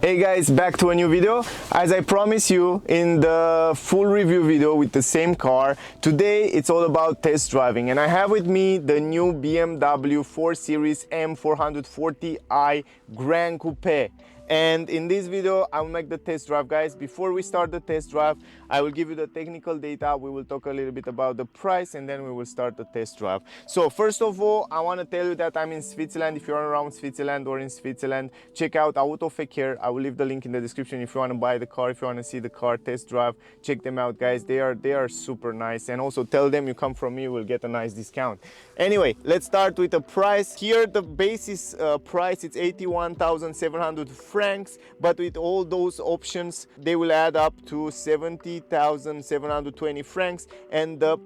Hey guys, back to a new video. As I promised you in the full review video with the same car, today it's all about test driving, and I have with me the new BMW 4 Series M440i Gran Coupé. And in this video I will make the test drive, guys. Before we start the test drive, I will give you the technical data, we will talk a little bit about the price, and then we will start the test drive. So first of all, I want to tell you that I'm in Switzerland. If you're around Switzerland or in Switzerland, check out Automatic. I will leave the link in the description if you want to buy the car, if you want to see the car test drive. Check them out, guys. They are super nice, and also tell them you come from me, you will get a nice discount. Anyway, let's start with the price. Here the basis price, it's 81,700 francs, but with all those options they will add up to 70,720 francs, and the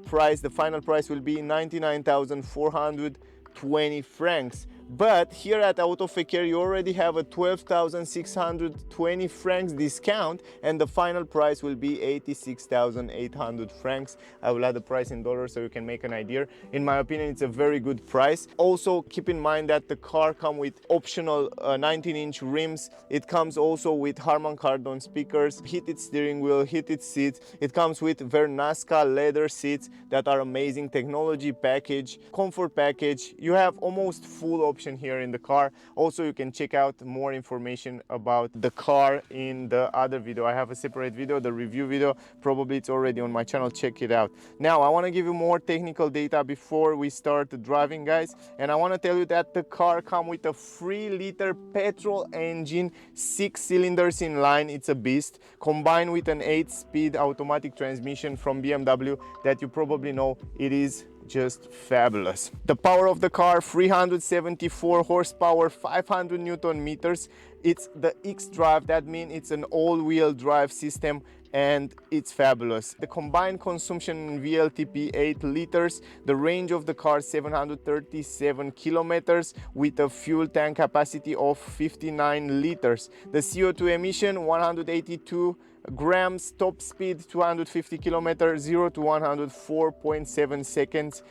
final price will be 99,420 francs. But here at Automatic you already have a 12,620 francs discount, and the final price will be 86,800 francs. I will add the price in dollars so you can make an idea. In my opinion, it's a very good price. Also keep in mind that the car comes with optional 19-inch rims. It comes also with Harman Kardon speakers, heated steering wheel, heated seats. It comes with Vernasca leather seats that are amazing. Technology package, comfort package. You have almost full option here in the car. Also, you can check out more information about the car in the other video. I have a separate video, the review video. Probably it's already on my channel. Check it out. Now I want to give you more technical data before we start driving, guys, and I want to tell you that the car comes with a 3-liter petrol engine, 6 cylinders in line. It's a beast, combined with an 8-speed automatic transmission from BMW that you probably know. It is just fabulous. The power of the car, 374 horsepower, 500 Newton meters. It's the X-Drive, that means it's an all-wheel drive system, and it's fabulous. The combined consumption in VLTP 8 liters. The range of the car 737 kilometers with a fuel tank capacity of 59 liters. The CO2 emission 182 grams, top speed 250 kilometers, 0 to 104.7 seconds,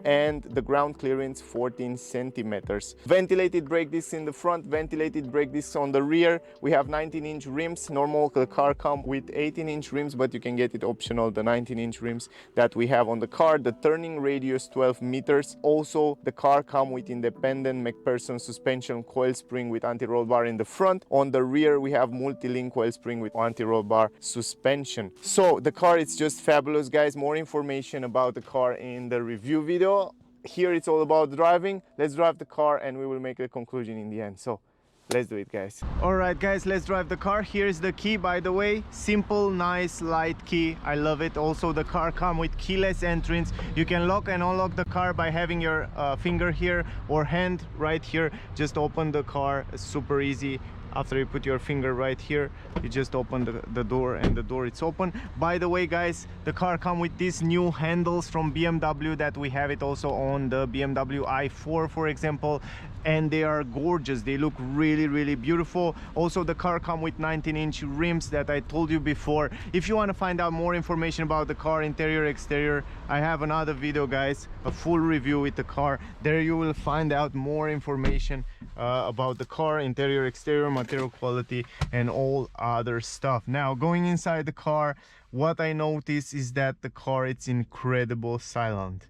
and the ground clearance 14 centimeters. Ventilated brake discs in the front, ventilated brake discs on the rear. We have 19-inch rims. Normal the car comes with 18-inch rims, but you can get it optional, the 19-inch rims that we have on the car. The turning radius 12 meters. Also the car comes with independent McPherson suspension coil spring with anti-roll bar in the front. On the rear we have Multilink coil spring with anti-roll bar suspension. So the car is just fabulous, guys. More information about the car in the review video. Here it's all about driving. Let's drive the car and we will make a conclusion in the end. So let's do it, guys. All right, guys, let's drive the car. Here's the key, by the way. Simple, nice, light key. I love it. Also the car comes with keyless entrance. You can lock and unlock the car by having your finger here or hand right here. Just open the car. It's super easy. After you put your finger right here, you just open the door, and the door it's open. By the way, guys, the car comes with these new handles from BMW that we have it also on the BMW i4, for example, and they are gorgeous. They look really beautiful. Also the car comes with 19-inch rims that I told you before. If you want to find out more information about the car, interior, exterior, I have another video, guys, a full review with the car. There you will find out more information about the car, interior, exterior, material quality, and all other stuff. Now going inside the car, what I notice is that the car, it's incredible silent.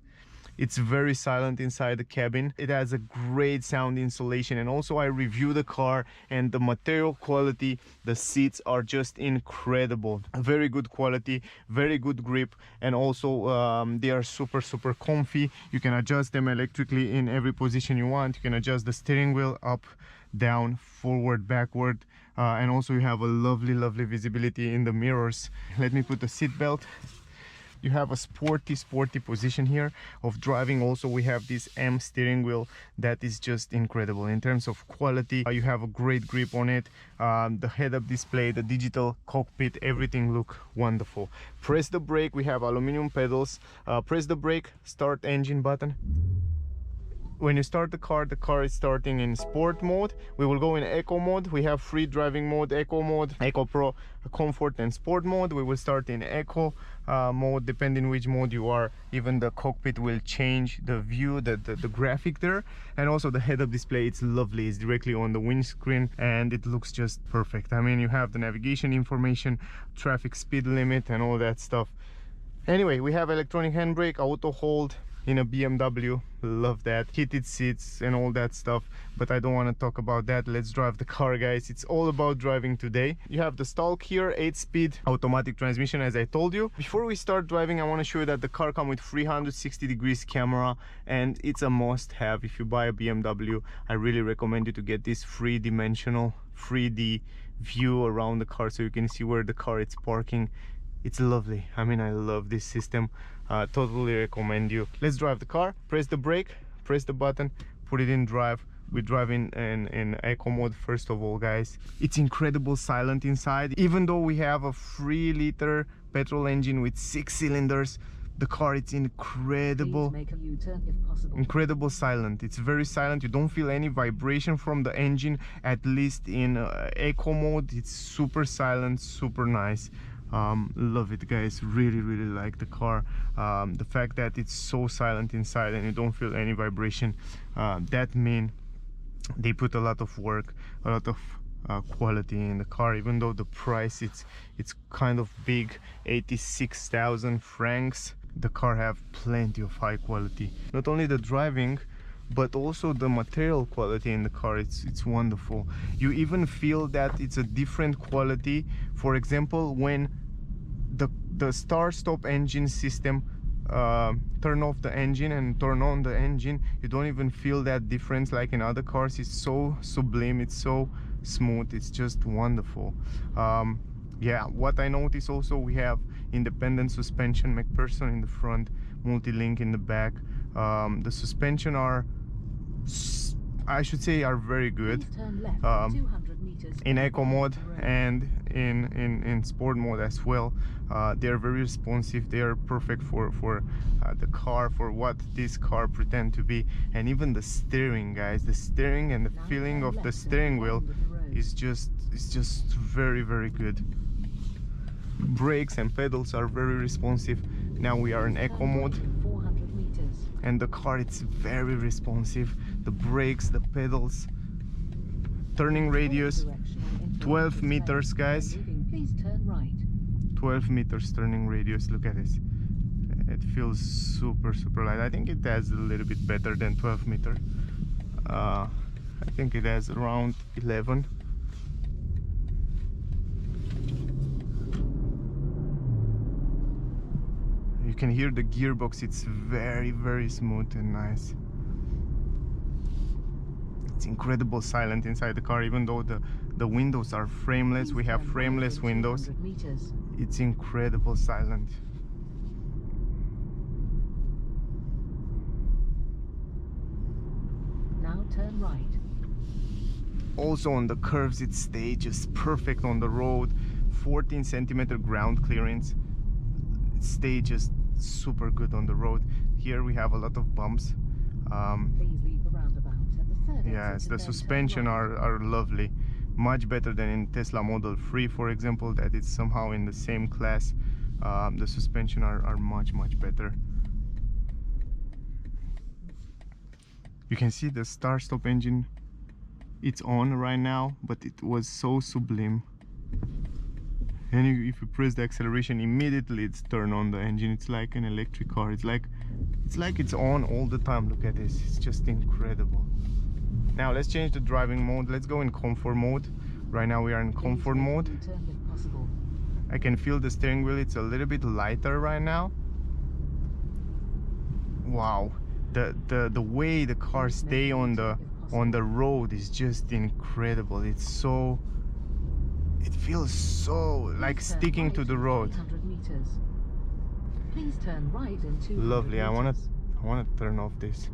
It's very silent inside the cabin. It has a great sound insulation, and also I review the car, and the material quality, the seats are just incredible. Very good quality, very good grip, and also they are super comfy. You can adjust them electrically in every position you want. You can adjust the steering wheel up, down, forward, backward, and also you have a lovely visibility in the mirrors. Let me put the seat belt. You have a sporty position here of driving. Also we have this M steering wheel that is just incredible in terms of quality. You have a great grip on it. The head-up display, the digital cockpit, everything look wonderful. Press the brake. We have aluminum pedals. Press the brake, start engine button. when you start the car is starting in sport mode. We will go in eco mode. We have free driving mode, eco pro, comfort and sport mode. We will start in eco mode. Depending which mode you are, even the cockpit will change the view, the graphic there. And also the head-up display, it's lovely. It's directly on the windscreen and it looks just perfect. I mean, you have the navigation information, traffic speed limit and all that stuff. Anyway, we have electronic handbrake, auto hold in a BMW. Love that. Heated seats and all that stuff, but I don't want to talk about that. Let's drive the car, guys. It's all about driving today. You have the stalk here, 8-speed automatic transmission, as I told you. Before we start driving, I want to show you that the car comes with 360 degrees camera, and it's a must-have. If you buy a BMW, I really recommend you to get this three-dimensional 3D view around the car, so you can see where the car is parking. It's lovely. I mean, I love this system. Totally recommend you. Let's drive the car. Press the brake, press the button, put it in drive. We drive in eco mode first of all, guys. It's incredible silent inside. Even though we have a 3-liter petrol engine with 6 cylinders, the car, it's incredible. Make a U-turn if possible. Incredible silent. It's very silent. You don't feel any vibration from the engine, at least in eco mode. It's super silent, super nice. Love it, guys. Really like the car. The fact that it's so silent inside and you don't feel any vibration, that means they put a lot of work, a lot of quality in the car. Even though the price it's kind of big, 86,000 francs, the car have plenty of high quality. Not only the driving, but also the material quality in the car, it's wonderful. You even feel that it's a different quality. For example, when the start-stop engine system turn off the engine and turn on the engine, you don't even feel that difference like in other cars. It's so sublime, it's so smooth, it's just wonderful. Yeah, what I noticed also, we have independent suspension, McPherson in the front, Multilink in the back. The suspension are, I should say, are very good in eco mode and in sport mode as well. They are very responsive. They are perfect for the car, for what this car pretend to be. And even the steering, guys, the steering and the feeling of the steering wheel is just very good. Brakes and pedals are very responsive. Now we are in eco mode and the car, it's very responsive. The brakes, the pedals, turning radius 12 meters, guys. Please turn right. 12 meters turning radius. Look at this. It feels super light. I think it has a little bit better than 12 meter. I think it has around 11. You can hear the gearbox. It's very smooth and nice. It's incredible silent inside the car. Even though the windows are frameless, we have frameless windows. It's incredible silent. Now turn right. Also on the curves, it stays just perfect on the road. 14 centimeter ground clearance. It stays just super good on the road. Here we have a lot of bumps. Please leave the roundabout at the third Yes, exit the and then suspension turn right. are lovely. Much better than in Tesla Model 3, for example, that it's somehow in the same class. The suspension are much better. You can see the start-stop engine. It's on right now, but it was so sublime. And if you press the acceleration, immediately it's turned on the engine. It's like an electric car. It's like it's on all the time. Look at this. It's just incredible. Now let's change the driving mode. Let's go in comfort mode. Right now we are in comfort mode. I can feel the steering wheel. It's a little bit lighter right now. Wow, the way the car stay on the road is just incredible. It feels so like sticking to the road. Please turn right in 200 Lovely. I wanna meters. turn off this.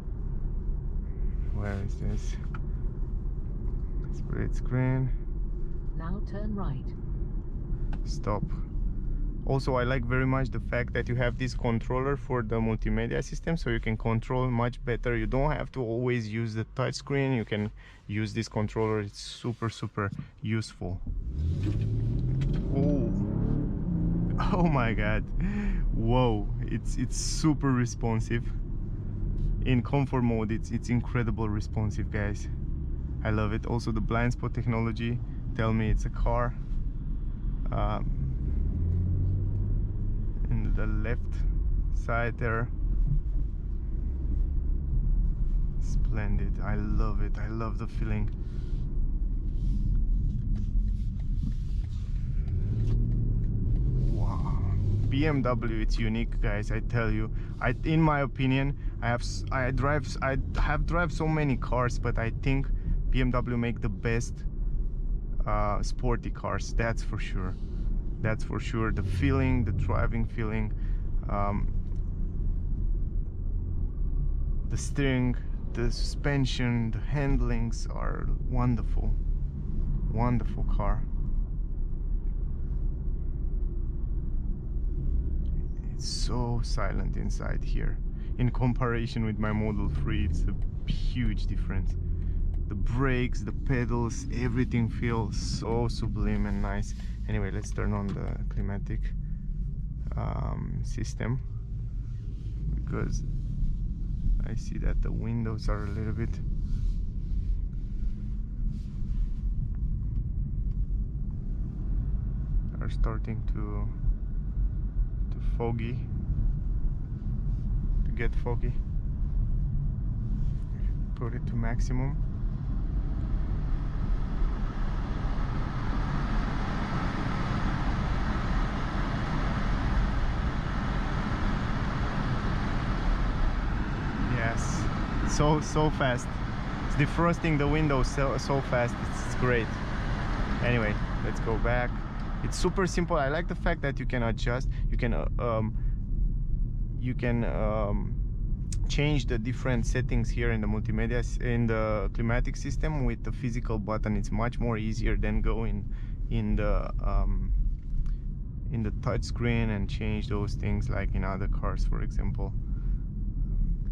Where is this? Split screen. Now turn right. Stop. Also, I like very much the fact that you have this controller for the multimedia system, so you can control much better. You don't have to always use the touch screen. You can use this controller. It's super useful. Oh, oh my god, whoa, it's super responsive. In comfort mode, it's incredible responsive, guys. I love it. Also, the blind spot technology tell me it's a car. In the left side there, splendid. I love it. I love the feeling. Wow, BMW, it's unique, guys. I tell you. In my opinion, I have drive so many cars, but I think BMW make the best sporty cars. That's for sure. That's for sure. The feeling, the driving feeling, the steering, the suspension, the handlings are wonderful. Wonderful car. It's so silent inside here. In comparison with my Model 3, it's a huge difference. The brakes, the pedals, everything feels so sublime and nice. Anyway, let's turn on the climatic system, because I see that the windows are a little bit starting to get foggy. Put it to maximum. Yes, so fast. It's defrosting the windows so fast. It's great. Anyway, let's go back. It's super simple. I like the fact that you can adjust. You can change the different settings here in the multimedia, in the climatic system with the physical button. It's much more easier than going in the touch screen and change those things like in other cars, for example.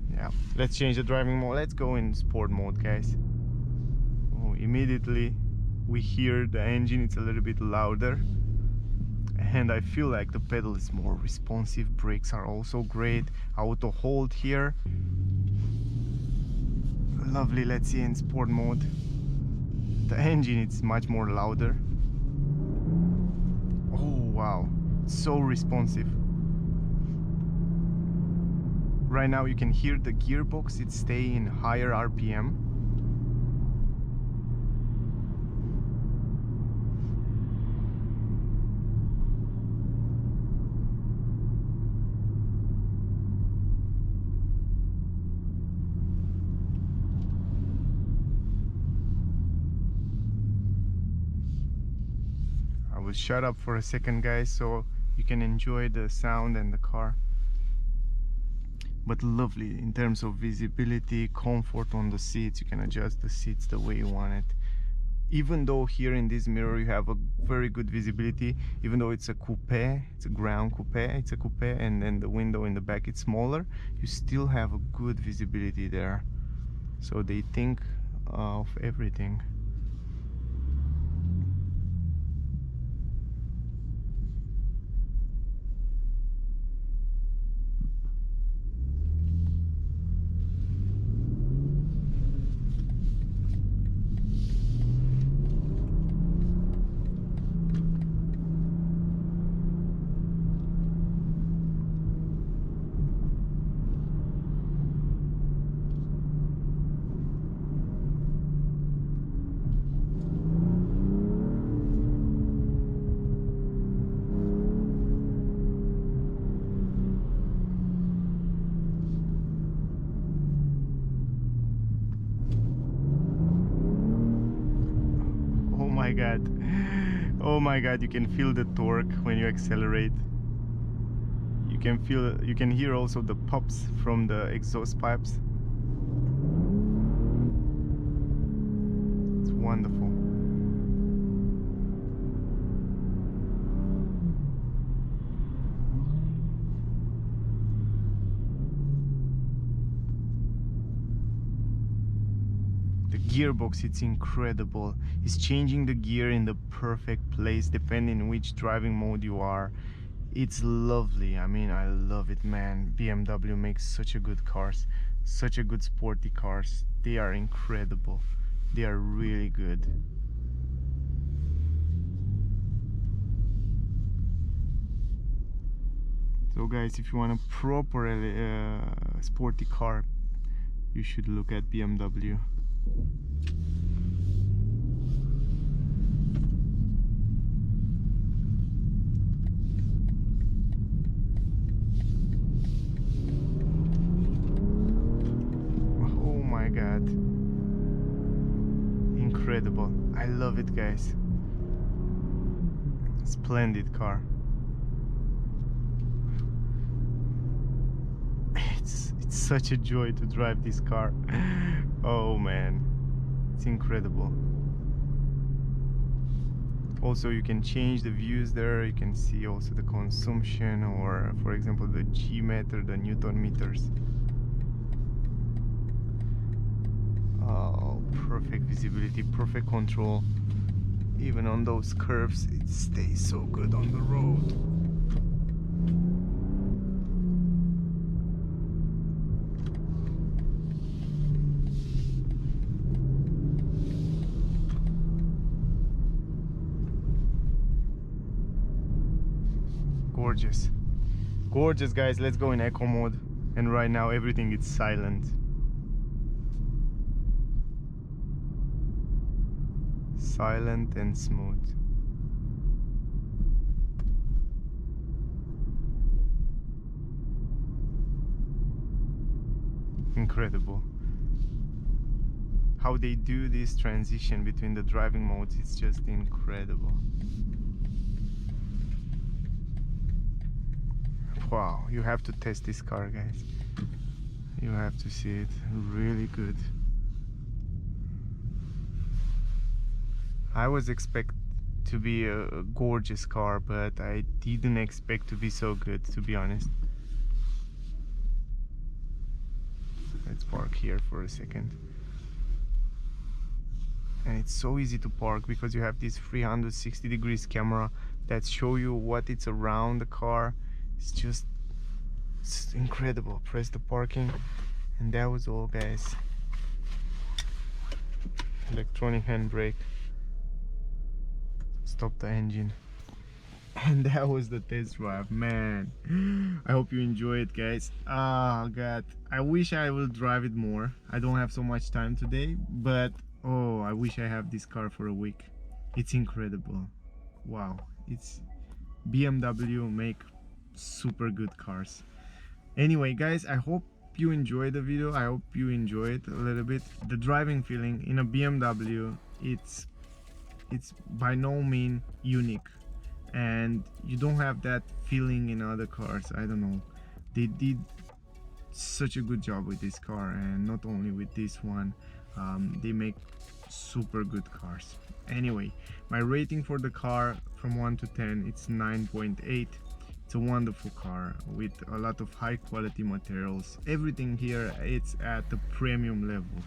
Yeah, let's change the driving mode. Let's go in sport mode, guys. Oh, immediately we hear the engine. It's a little bit louder, and I feel like the pedal is more responsive. Brakes are also great. Auto hold here, lovely. Let's see in sport mode. The engine is much more louder. Oh wow, so responsive. Right now you can hear the gearbox. It's staying in higher RPM. I will shut up for a second, guys, so you can enjoy the sound and the car. But lovely in terms of visibility, comfort on the seats. You can adjust the seats the way you want it. Even though here in this mirror you have a very good visibility, even though it's a coupe, it's a Gran Coupé, it's a coupe, and then the window in the back is smaller, you still have a good visibility there. So they think of everything. Oh my god, you can feel the torque when you accelerate. You can hear also the pops from the exhaust pipes. It's wonderful. The gearbox, it's incredible. It's changing the gear in the perfect place depending which driving mode you are. It's lovely. I mean, I love it, man. BMW makes such a good cars, such a good sporty cars. They are incredible. They are really good. So guys, if you want a proper sporty car, you should look at BMW. Oh my god, incredible. I love it, guys. Splendid car. It's such a joy to drive this car. Oh man, it's incredible. Also, you can change the views there. You can see also the consumption, or for example the G meter, the Newton meters. Oh, perfect visibility, perfect control. Even on those curves, it stays so good on the road. Gorgeous, gorgeous, guys. Let's go in eco mode, and right now everything is silent. Silent and smooth. Incredible how they do this transition between the driving modes. It's just incredible. Wow, you have to test this car, guys. You have to see it. Really good. I was expect to be a gorgeous car, but I didn't expect to be so good, to be honest. Let's park here for a second. And it's so easy to park because you have this 360 degrees camera that show you what it's around the car. It's incredible. Press the parking, and that was all, guys. Electronic handbrake. Stop the engine. And that was the test drive, man. I hope you enjoy it, guys. Oh god, I wish I will drive it more. I don't have so much time today, but oh, I wish I have this car for a week. It's incredible. Wow, it's BMW make super good cars. Anyway, guys, I hope you enjoyed the video. I hope you enjoy it a little bit. The driving feeling in a BMW, it's by no means unique, and you don't have that feeling in other cars. I don't know, they did such a good job with this car, and not only with this one. They make super good cars. Anyway, my rating for the car from 1 to 10, it's 9.8. It's a wonderful car with a lot of high quality materials. Everything here, it's at the premium level.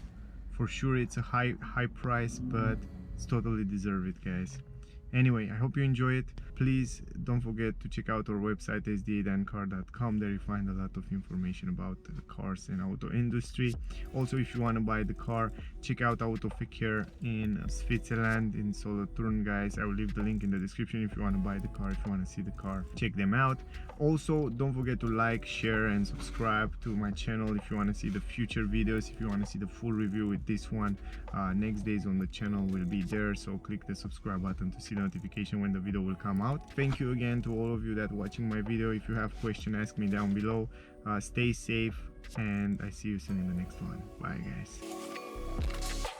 For sure, it's a high price, but it's totally deserve it, guys. Anyway, I hope you enjoy it. Please don't forget to check out our website, sda-car.com. There you find a lot of information about the cars and auto industry. Also, if you want to buy the car, check out Autofiker in Switzerland, in Solothurn, guys. I will leave the link in the description if you want to buy the car, if you want to see the car. Check them out. Also, don't forget to like, share and subscribe to my channel if you want to see the future videos. If you want to see the full review with this one, next days on the channel will be there, so click the subscribe button to see the notification when the video will come out. Thank you again to all of you that watching my video. If you have questions, ask me down below. Stay safe, and I see you soon in the next one. Bye, guys.